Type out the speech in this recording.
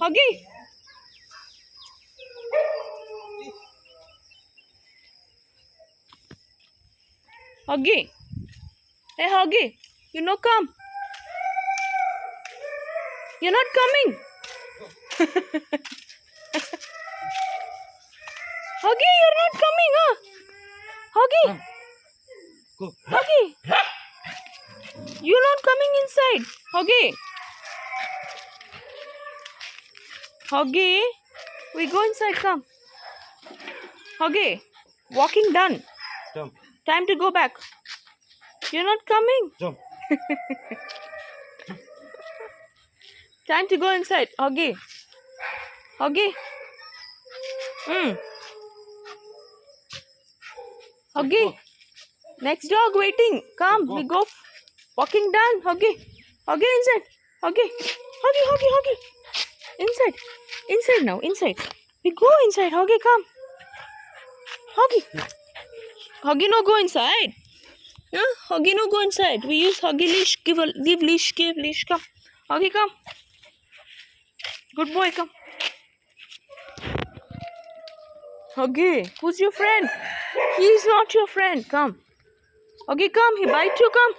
Huggy. Huggy. Hey, Huggy. You no come. You're not coming. Huggy, you're not coming, huh? Huggy. Go. Huggy. You're not coming inside. Huggy. Huggy. We go inside, come. Huggy. Walking done. Jump. Time to go back. You're not coming. Jump. Time to go inside. Huggy. Huggy. Huggy. Go. Next dog waiting. Come, Go. we go. Walking done. Huggy. Huggy inside. Huggy. Huggy, Huggy, Huggy. Inside. Inside now. Inside. We go inside. Huggy, come. Huggy. Huggy no go inside. Huh? Huggy no go inside. We use Huggy leash. Give leash. Give leash. Come. Huggy, come. Good boy, come. Huggy, who's your friend? He's not your friend. Come. Huggy, come. He bite you. Come.